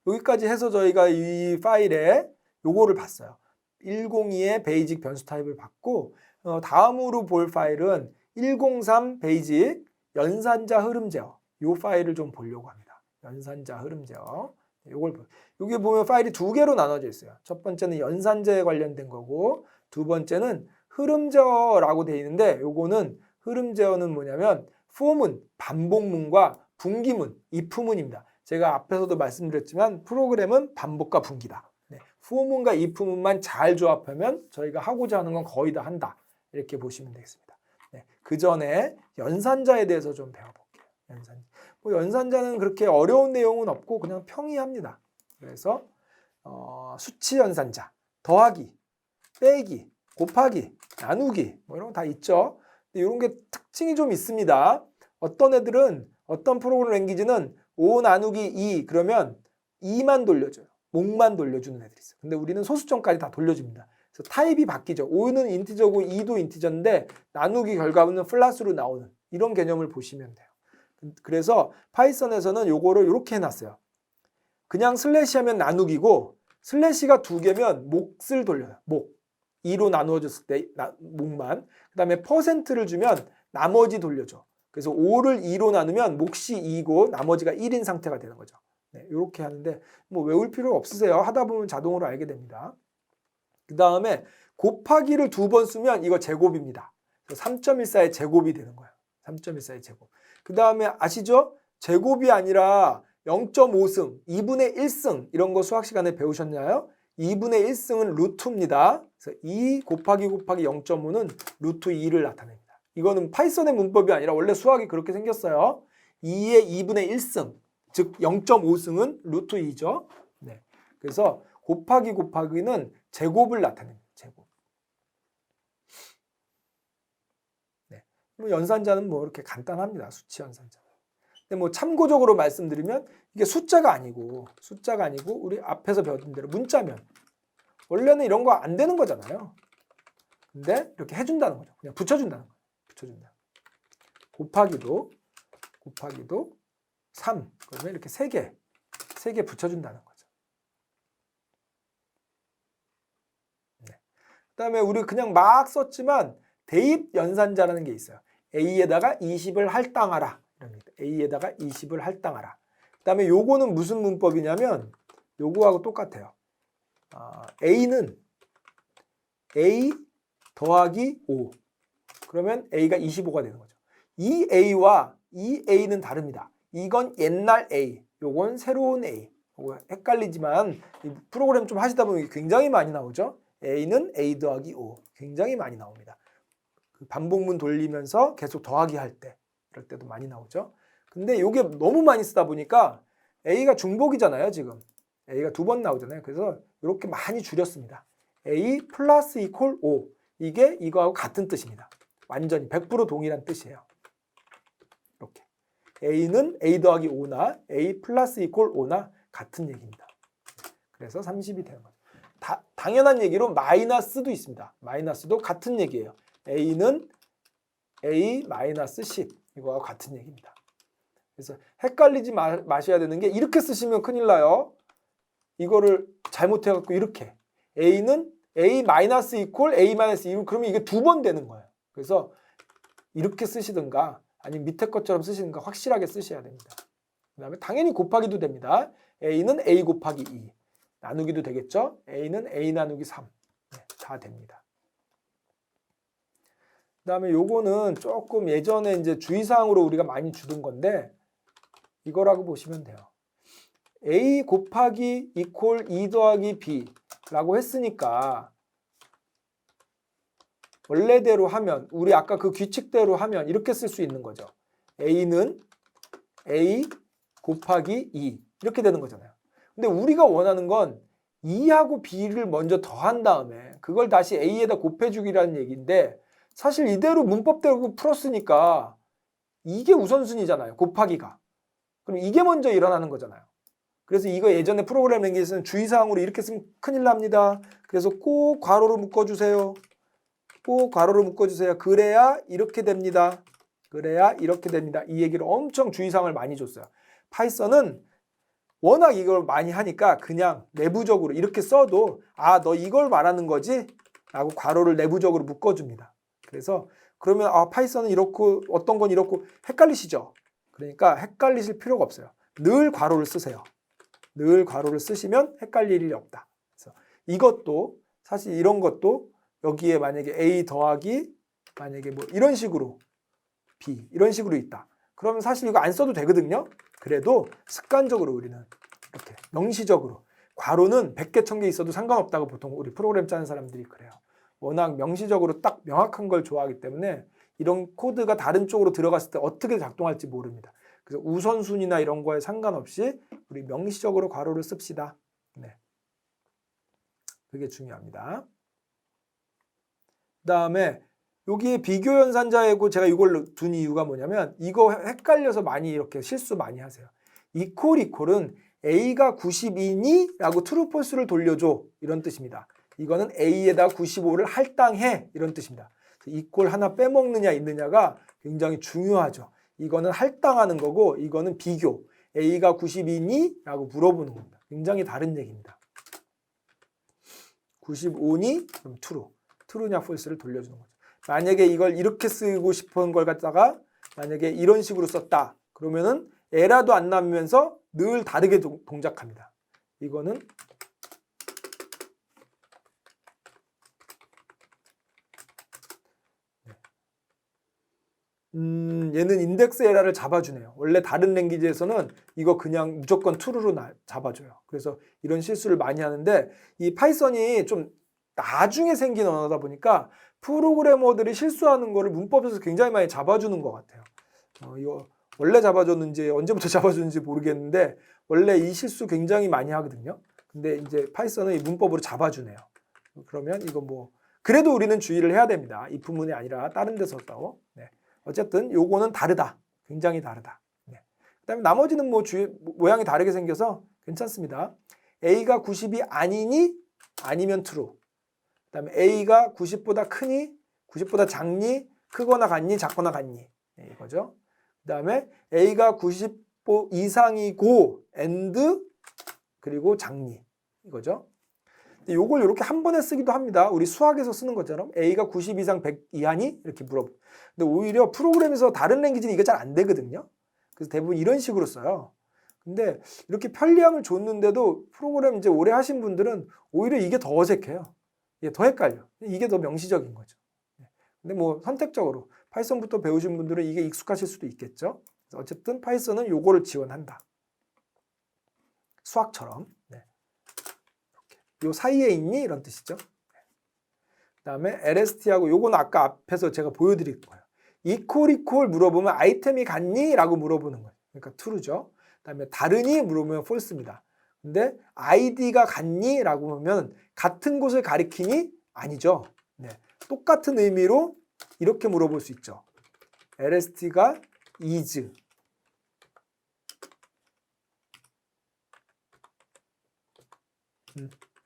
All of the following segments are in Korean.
여기까지 해서 저희가 이 파일에 요거를 봤어요. 102의 베이직 변수 타입을 봤고 다음으로 볼 파일은 103 베이직 연산자 흐름 제어 요 파일을 좀 보려고 합니다. 연산자 흐름 제어 여기 보면 파일이 두 개로 나눠져 있어요. 첫 번째는 연산자에 관련된 거고 두 번째는 흐름 제어라고 되어 있는데 요거는 흐름 제어는 뭐냐면 for문, 반복문과 분기문, if문입니다. 제가 앞에서도 말씀드렸지만 프로그램은 반복과 분기다. for문과 if문만 잘 조합하면 저희가 하고자 하는 건 거의 다 한다. 이렇게 보시면 되겠습니다. 그 전에 연산자에 대해서 좀 배워볼게요. 연산자는 그렇게 어려운 내용은 없고 그냥 평이합니다. 그래서 수치 연산자, 더하기, 빼기, 곱하기, 나누기 뭐 이런 거 다 있죠. 근데 이런 게 특징이 좀 있습니다. 어떤 애들은 어떤 프로그램 랭귀지는 5 나누기 2 그러면 2만 돌려줘요. 목만 돌려주는 애들이 있어요. 근데 우리는 소수점까지 다 돌려줍니다. 그래서 타입이 바뀌죠. 5는 인티저고 2도 인티저인데 나누기 결과는 플러스로 나오는 이런 개념을 보시면 돼요. 그래서 파이썬에서는 요거를 이렇게 해놨어요. 그냥 슬래시 하면 나누기고 슬래시가 두 개면 몫을 돌려요. 목. 2로 나누어졌을 때 목만. 그 다음에 퍼센트를 주면 나머지 돌려줘. 그래서 5를 2로 나누면 몫이 2고 나머지가 1인 상태가 되는 거죠. 이렇게 하는데 뭐 외울 필요 없으세요. 하다 보면 자동으로 알게 됩니다. 그 다음에 곱하기를 두 번 쓰면 이거 제곱입니다. 3.14의 제곱이 되는 거예요. 3.14의 제곱. 그 다음에 아시죠? 제곱이 아니라 0.5승, 2분의 1승 이런 거 수학 시간에 배우셨나요? 2분의 1승은 루트입니다. 그래서 2 곱하기 0.5는 루트 2를 나타냅니다. 이거는 파이썬의 문법이 아니라 원래 수학이 그렇게 생겼어요. 2의 2분의 1승, 즉 0.5승은 루트 2죠. 그래서 곱하기는 제곱을 나타냅니다. 제곱. 연산자는 뭐 이렇게 간단합니다. 수치 연산자. 근데 뭐 참고적으로 말씀드리면 이게 숫자가 아니고 우리 앞에서 배웠던 대로 문자면 원래는 이런 거 안 되는 거잖아요. 근데 이렇게 해준다는 거죠. 그냥 붙여준다는 거예요. 곱하기도 3 그러면 이렇게 3개 붙여준다는 거죠. 그다음에 우리 그냥 막 썼지만 대입 연산자라는 게 있어요. A에다가 20을 할당하라. 이럽니다. A에다가 20을 할당하라. 그다음에 요거는 무슨 문법이냐면 요거하고 똑같아요. A는 A 더하기 5. 그러면 A가 25가 되는 거죠. 이 A와 이 A는 다릅니다. 이건 옛날 A, 요건 새로운 A. 요거 헷갈리지만 이 프로그램 좀 하시다 보면 굉장히 많이 나오죠. A는 A 더하기 5. 굉장히 많이 나옵니다. 그 반복문 돌리면서 계속 더하기 할 때, 이럴 때도 많이 나오죠. 근데 이게 너무 많이 쓰다 보니까 A가 중복이잖아요, 지금. A가 두 번 나오잖아요. 그래서 이렇게 많이 줄였습니다. A 플러스 이퀄 5. 이게 이거하고 같은 뜻입니다. 완전히 100% 동일한 뜻이에요. 이렇게. A는 A 더하기 5나 A 플러스 이퀄 5나 같은 얘기입니다. 그래서 30이 되는 거죠. 당연한 얘기로 마이너스도 있습니다. 마이너스도 같은 얘기예요. A는 A 마이너스 10 이거하고 같은 얘기입니다. 그래서 헷갈리지 마셔야 되는 게 이렇게 쓰시면 큰일 나요. 이거를 잘못해갖고 이렇게 A는 A 마이너스 이퀄 A 마이너스 2 그러면 이게 두 번 되는 거예요. 그래서 이렇게 쓰시든가 아니면 밑에 것처럼 쓰시든가 확실하게 쓰셔야 됩니다. 그 다음에 당연히 곱하기도 됩니다. A는 A 곱하기 2 나누기도 되겠죠. A는 A 나누기 3 다 됩니다. 그 다음에 요거는 조금 예전에 이제 주의사항으로 우리가 많이 주던 건데 이거라고 보시면 돼요. A 곱하기 이퀄 2 더하기 B 라고 했으니까 원래대로 하면 우리 아까 그 규칙대로 하면 이렇게 쓸 수 있는 거죠. A는 A 곱하기 2 이렇게 되는 거잖아요. 근데 우리가 원하는 건 2하고 B를 먼저 더한 다음에 그걸 다시 A에다 곱해주기라는 얘기인데 사실 이대로 문법대로 풀었으니까 이게 우선순위잖아요. 곱하기가. 그럼 이게 먼저 일어나는 거잖아요. 그래서 이거 예전에 프로그램 랭귀지에서는 주의사항으로 이렇게 쓰면 큰일 납니다. 그래서 꼭 괄호로 묶어주세요. 꼭 괄호로 묶어주세요. 그래야 이렇게 됩니다. 그래야 이렇게 됩니다. 이 얘기를 엄청 주의사항을 많이 줬어요. 파이썬은 워낙 이걸 많이 하니까 그냥 내부적으로 이렇게 써도 아, 너 이걸 말하는 거지? 라고 괄호를 내부적으로 묶어줍니다. 그래서 그러면 아, 파이썬은 이렇고 어떤 건 이렇고 헷갈리시죠? 그러니까 헷갈리실 필요가 없어요. 늘 괄호를 쓰세요. 늘 괄호를 쓰시면 헷갈릴 일이 없다. 그래서 이것도 사실 이런 것도 여기에 만약에 A 더하기 만약에 뭐 이런 식으로 B 이런 식으로 있다. 그러면 사실 이거 안 써도 되거든요. 그래도 습관적으로 우리는 이렇게 명시적으로 괄호는 100개, 1000개 있어도 상관없다고 보통 우리 프로그램 짜는 사람들이 그래요. 워낙 명시적으로 딱 명확한 걸 좋아하기 때문에 이런 코드가 다른 쪽으로 들어갔을 때 어떻게 작동할지 모릅니다. 그래서 우선순위나 이런 거에 상관없이 우리 명시적으로 괄호를 씁시다. 네. 그게 중요합니다. 그 다음에 여기에 비교 연산자이고 제가 이걸 둔 이유가 뭐냐면 이거 헷갈려서 많이 이렇게 실수 많이 하세요. 이퀄은 A가 92니? 라고 true, false를 돌려줘 이런 뜻입니다. 이거는 A에다 95를 할당해 이런 뜻입니다. 이퀄 하나 빼먹느냐 있느냐가 굉장히 중요하죠. 이거는 할당하는 거고 이거는 비교. A가 92니? 라고 물어보는 겁니다. 굉장히 다른 얘기입니다. 95니? 그럼 true. true냐 false를 돌려주는 거죠. 만약에 이걸 이렇게 쓰고 싶은 걸 갖다가 만약에 이런 식으로 썼다. 그러면은 에러도 안 나면서 늘 다르게 동작합니다. 이거는 얘는 인덱스 에러를 잡아주네요. 원래 다른 랭귀지에서는 이거 그냥 무조건 true로 잡아줘요. 그래서 이런 실수를 많이 하는데 이 파이썬이 좀 나중에 생긴 언어다 보니까 프로그래머들이 실수하는 거를 문법에서 굉장히 많이 잡아주는 것 같아요. 이거 원래 잡아줬는지 언제부터 잡아줬는지 모르겠는데 원래 이 실수 굉장히 많이 하거든요. 근데 이제 파이썬은 이 문법으로 잡아주네요. 그러면 이거 뭐 그래도 우리는 주의를 해야 됩니다. if문이 아니라 다른 데서 썼다고. 네. 어쨌든 요거는 다르다. 굉장히 다르다. 네. 그다음에 나머지는 뭐 모양이 다르게 생겨서 괜찮습니다. A가 90이 아니니? 아니면 true. 그다음에 A가 90보다 크니? 90보다 작니? 크거나 같니? 작거나 같니? 네, 이거죠. 그다음에 A가 90 이상이고 and 그리고 작니? 이거죠. 요걸 이렇게 한 번에 쓰기도 합니다. 우리 수학에서 쓰는 것처럼 A가 90 이상 100 이하니? 이렇게 물어보고. 근데 오히려 프로그램에서 다른 랭귀지는 이게 잘 안 되거든요. 그래서 대부분 이런 식으로 써요. 근데 이렇게 편리함을 줬는데도 프로그램 이제 오래 하신 분들은 오히려 이게 더 어색해요. 이게 더 헷갈려. 이게 더 명시적인 거죠. 근데 뭐 선택적으로 파이썬부터 배우신 분들은 이게 익숙하실 수도 있겠죠. 그래서 어쨌든 파이썬은 요거를 지원한다. 수학처럼. 네. 요 사이에 있니? 이런 뜻이죠. 그 다음에 LST하고 요건 아까 앞에서 제가 보여드릴 거예요. 이퀄 물어보면 아이템이 같니? 라고 물어보는 거예요. 그러니까 true죠. 그 다음에 다르니? 물어보면 false입니다. 근데 id가 같니? 라고 하면 같은 곳을 가리키니? 아니죠. 네. 똑같은 의미로 이렇게 물어볼 수 있죠. LST가 is.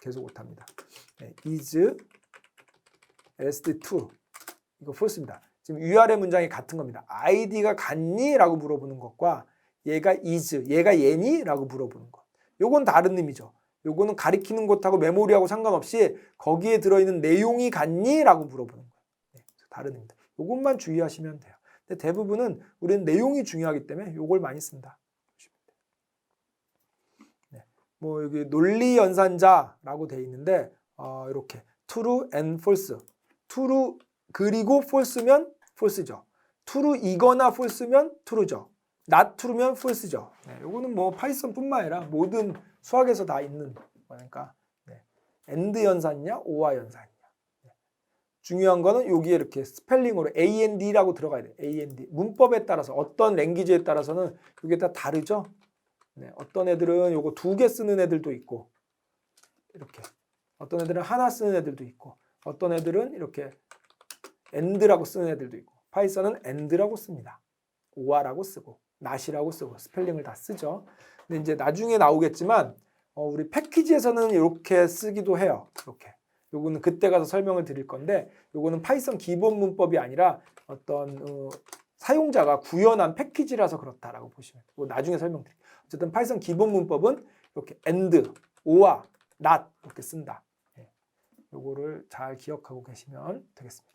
계속 못합니다. 네. is LST2. 이거 false입니다. 지금 위아래 문장이 같은 겁니다. id가 같니? 라고 물어보는 것과 얘가 is, 얘가 얘니? 라고 물어보는 것. 요건 다른 의미죠. 요거는 가리키는 것하고 메모리하고 상관없이 거기에 들어있는 내용이 같니? 라고 물어보는 거예요. 네, 다른 의미입니다. 요것만 주의하시면 돼요. 근데 대부분은 우리는 내용이 중요하기 때문에 요걸 많이 쓴다. 네, 뭐 여기 논리 연산자라고 돼 있는데 이렇게 true and false. true 그리고 false면 false죠. true이거나 false면 true죠. not true면 false죠. 네, 요거는 뭐 파이썬뿐만 아니라 모든 수학에서 다 있는 거니까 네. and 연산이냐 or 연산이냐. 네. 중요한 거는 여기에 이렇게 스펠링으로 and라고 들어가야 돼요. and 문법에 따라서 어떤 랭귀지에 따라서는 이게 다 다르죠. 네. 어떤 애들은 요거 2개 쓰는 애들도 있고 이렇게 어떤 애들은 하나 쓰는 애들도 있고 어떤 애들은 이렇게 and라고 쓰는 애들도 있고 파이썬은 and라고 씁니다. or라고 쓰고 not이라고 쓰고 스펠링을 다 쓰죠. 근데 이제 나중에 나오겠지만 우리 패키지에서는 이렇게 쓰기도 해요. 이렇게. 요거는 그때 가서 설명을 드릴 건데 요거는 파이썬 기본 문법이 아니라 어떤 사용자가 구현한 패키지라서 그렇다라고 보시면 돼요. 나중에 설명드릴게요. 어쨌든 파이썬 기본 문법은 이렇게 and, or, not 이렇게 쓴다. 요거를 잘 기억하고 계시면 되겠습니다.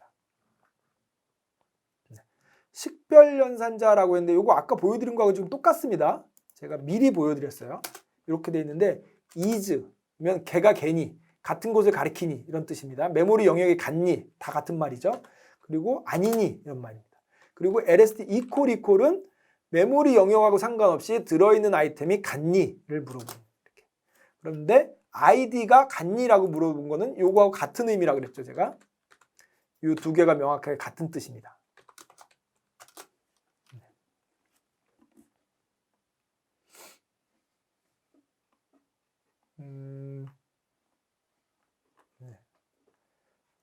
식별 연산자라고 했는데 요거 아까 보여드린 거하고 좀 똑같습니다. 제가 미리 보여드렸어요. 이렇게 돼 있는데 is면 걔가 걔니 같은 곳을 가리키니 이런 뜻입니다. 메모리 영역이 같니 다 같은 말이죠. 그리고 아니니 이런 말입니다. 그리고 LST equal은 메모리 영역하고 상관없이 들어있는 아이템이 같니를 물어보는 이렇게. 그런데 id가 같니라고 물어본 거는 요거하고 같은 의미라고 그랬죠. 제가 이 두 개가 명확하게 같은 뜻입니다.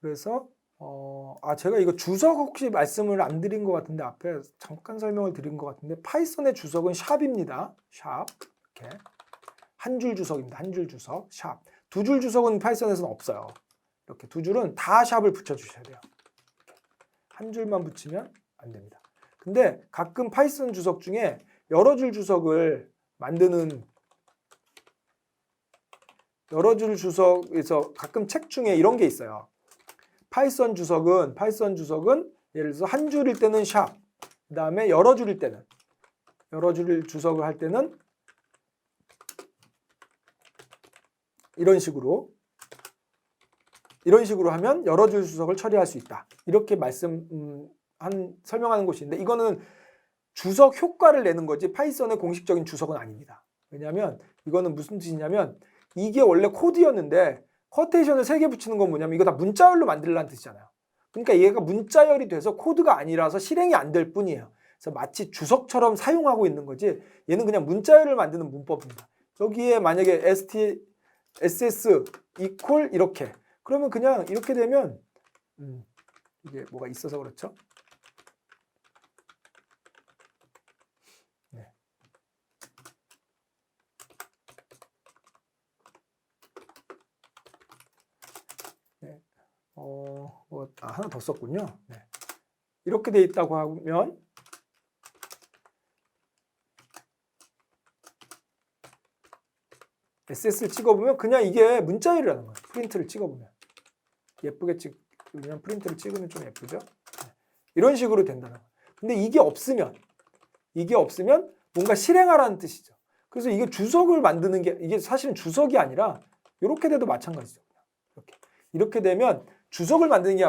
그래서 제가 이거 주석 혹시 말씀을 안 드린 것 같은데 앞에 잠깐 설명을 드린 것 같은데 파이썬의 주석은 샵입니다. 샵 이렇게 한 줄 주석입니다. 한 줄 주석 샵. 두 줄 주석은 파이썬에서는 없어요. 이렇게 두 줄은 다 샵을 붙여주셔야 돼요. 한 줄만 붙이면 안 됩니다. 근데 가끔 파이썬 주석 중에 여러 줄 주석을 만드는 여러 줄 주석에서 가끔 책 중에 이런 게 있어요. 파이썬 주석은 예를 들어서 한 줄일 때는 샵, 그 다음에 여러 줄일 때는 여러 줄 주석을 할 때는 이런 식으로 하면 여러 줄 주석을 처리할 수 있다. 이렇게 설명하는 곳이 있는데 이거는 주석 효과를 내는 거지 파이썬의 공식적인 주석은 아닙니다. 왜냐하면 이거는 무슨 뜻이냐면 이게 원래 코드였는데 커테이션을 3개 붙이는 건 뭐냐면 이거 다 문자열로 만들라는 뜻이잖아요. 그러니까 얘가 문자열이 돼서 코드가 아니라서 실행이 안 될 뿐이에요. 그래서 마치 주석처럼 사용하고 있는 거지 얘는 그냥 문자열을 만드는 문법입니다. 여기에 만약에 ss equal 이렇게 그러면 그냥 이렇게 되면 이게 뭐가 있어서 그렇죠? 네. 네. 하나 더 썼군요. 네. 이렇게 돼 있다고 하면 SS를 찍어보면 그냥 이게 문자열이라는 거예요. 프린트를 찍어보면 예쁘게 찍으면 프린트를 찍으면 좀 예쁘죠. 네. 이런 식으로 된다는 거예요. 근데 이게 없으면 뭔가 실행하라는 뜻이죠. 그래서 이게 주석을 만드는 게 이게 사실은 주석이 아니라 이렇게 돼도 마찬가지죠. 이렇게 되면 주석을 만드는 게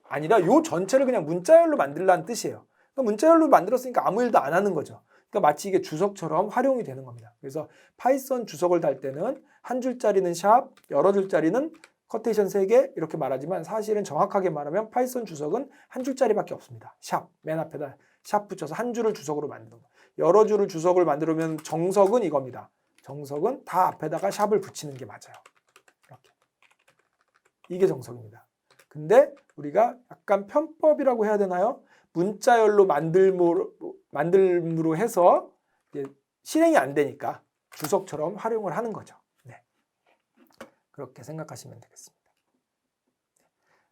아니라 요 전체를 그냥 문자열로 만들라는 뜻이에요. 그러니까 문자열로 만들었으니까 아무 일도 안 하는 거죠. 그러니까 마치 이게 주석처럼 활용이 되는 겁니다. 그래서 파이썬 주석을 달 때는 한 줄짜리는 샵, 여러 줄짜리는 커테이션 3개 이렇게 말하지만 사실은 정확하게 말하면 파이썬 주석은 한 줄짜리밖에 없습니다. 샵, 맨 앞에다 샵 붙여서 한 줄을 주석으로 만드는 거. 여러 줄을 주석을 만들면 정석은 이겁니다. 정석은 다 앞에다가 샵을 붙이는 게 맞아요. 이렇게. 이게 정석입니다. 근데 우리가 약간 편법이라고 해야 되나요? 문자열로 만들므로 해서 실행이 안 되니까 주석처럼 활용을 하는 거죠. 네. 그렇게 생각하시면 되겠습니다.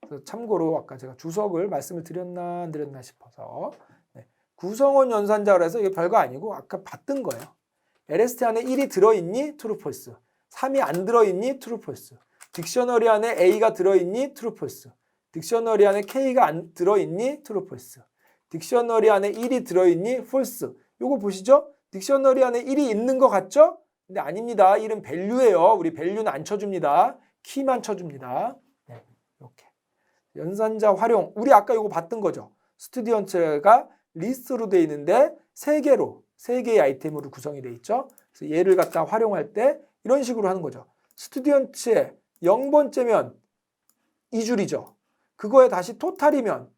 그래서 참고로 아까 제가 주석을 말씀을 드렸나 안 드렸나 싶어서 네. 구성원 연산자로 해서 이게 별거 아니고 아까 봤던 거예요. LST 안에 1이 들어있니? True, False. 3이 안 들어있니? True, False. 딕셔너리 안에 A가 들어있니? True, False. 딕셔너리 안에 K가 안 들어있니? True, False. 딕셔너리 안에 1이 들어있니? False. 요거 보시죠? 딕셔너리 안에 1이 있는 것 같죠? 근데 아닙니다. 1은 밸류예요. 우리 밸류는 안 쳐줍니다. 키만 쳐줍니다. 네, 이렇게. 연산자 활용. 우리 아까 요거 봤던 거죠. 스튜디언트가 리스트로 돼 있는데 3개의 아이템으로 구성이 돼 있죠. 그래서 얘를 갖다 활용할 때 이런 식으로 하는 거죠. 스튜디언트의 0번째면 2줄이죠. 그거에 다시 토탈이면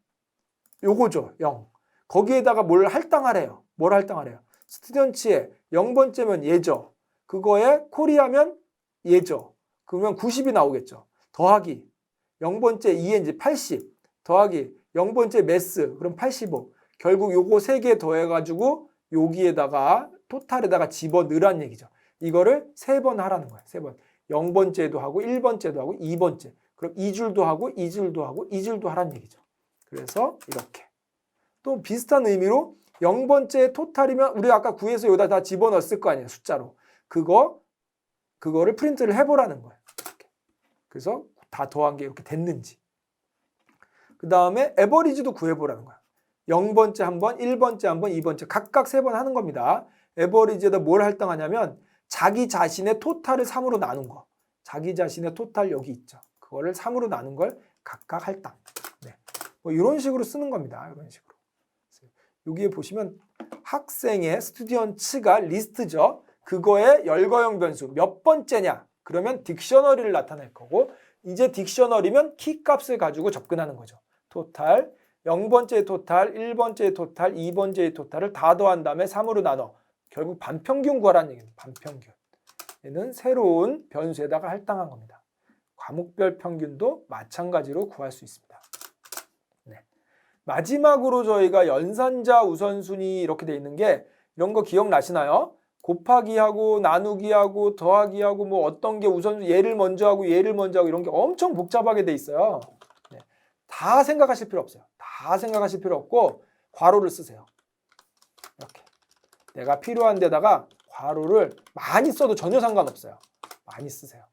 요거죠. 0. 거기에다가 뭘 할당하래요. 뭘 할당하래요. 스튜던츠에 0번째면 얘죠. 그거에 콜이하면 얘죠. 그러면 90이 나오겠죠. 더하기 0번째 2에 이제 80 더하기 0번째 매스 그럼 85. 결국 요거 3개 더해가지고 여기에다가 토탈에다가 집어넣으란 얘기죠. 이거를 3번 하라는 거예요. 3번. 0번째도 하고 1번째도 하고 2번째. 그럼 2줄도 하고 2줄도 하고 2줄도 하란 얘기죠. 그래서 이렇게. 또 비슷한 의미로 0번째 토탈이면 우리 아까 구해서 여기다 다 집어넣었을 거 아니에요. 숫자로. 그거를 프린트를 해보라는 거예요. 이렇게. 그래서 다 더한 게 이렇게 됐는지. 그 다음에 에버리지도 구해보라는 거예요. 0번째 한 번, 1번째 한 번, 2번째 각각 3번 하는 겁니다. 에버리지에다 뭘 할당하냐면 자기 자신의 토탈을 3으로 나눈 거. 자기 자신의 토탈 여기 있죠. 그거를 3으로 나눈 걸 각각 할당. 네. 뭐 이런 식으로 쓰는 겁니다. 이런 식으로. 여기에 보시면 학생의 스튜디언츠가 리스트죠. 그거의 열거형 변수 몇 번째냐? 그러면 딕셔너리를 나타낼 거고 이제 딕셔너리면 키 값을 가지고 접근하는 거죠. 토탈, 0번째 토탈, 1번째 토탈, 2번째 토탈을 다 더한 다음에 3으로 나눠 결국 반평균 구하라는 얘기입니다. 반평균. 얘는 새로운 변수에다가 할당한 겁니다. 과목별 평균도 마찬가지로 구할 수 있습니다. 네. 마지막으로 저희가 연산자 우선순위 이렇게 돼 있는 게 이런 거 기억나시나요? 곱하기하고 나누기하고 더하기하고 뭐 어떤 게 우선순위 얘를 먼저 하고 얘를 먼저 하고 이런 게 엄청 복잡하게 돼 있어요. 네. 다 생각하실 필요 없어요. 다 생각하실 필요 없고 괄호를 쓰세요. 이렇게. 내가 필요한 데다가 괄호를 많이 써도 전혀 상관없어요. 많이 쓰세요.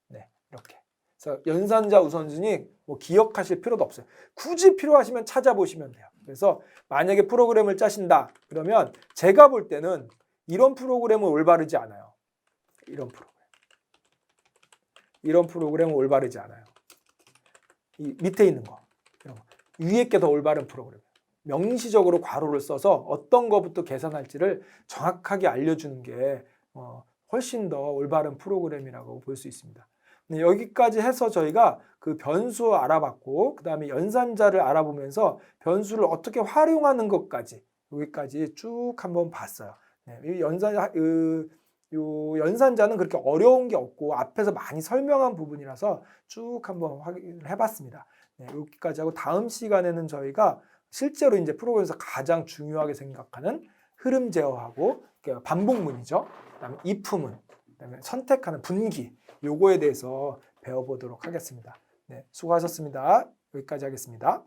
네, 이렇게. 그래서 연산자 우선순위 뭐 기억하실 필요도 없어요. 굳이 필요하시면 찾아보시면 돼요. 그래서 만약에 프로그램을 짜신다 그러면 제가 볼 때는 이런 프로그램은 올바르지 않아요. 이런 프로그램은 올바르지 않아요. 이 밑에 있는 거. 이런 거. 위에 게 더 올바른 프로그램. 명시적으로 괄호를 써서 어떤 거부터 계산할지를 정확하게 알려주는 게 훨씬 더 올바른 프로그램이라고 볼 수 있습니다. 네, 여기까지 해서 저희가 그 변수 알아봤고 그 다음에 연산자를 알아보면서 변수를 어떻게 활용하는 것까지 여기까지 쭉 한번 봤어요. 네, 이 연산자는 그렇게 어려운 게 없고 앞에서 많이 설명한 부분이라서 쭉 한번 확인을 해봤습니다. 네, 여기까지 하고 다음 시간에는 저희가 실제로 이제 프로그램에서 가장 중요하게 생각하는 흐름 제어하고 반복문이죠. 그다음에 if문, 그다음에 선택하는 분기 요거에 대해서 배워보도록 하겠습니다. 네, 수고하셨습니다. 여기까지 하겠습니다.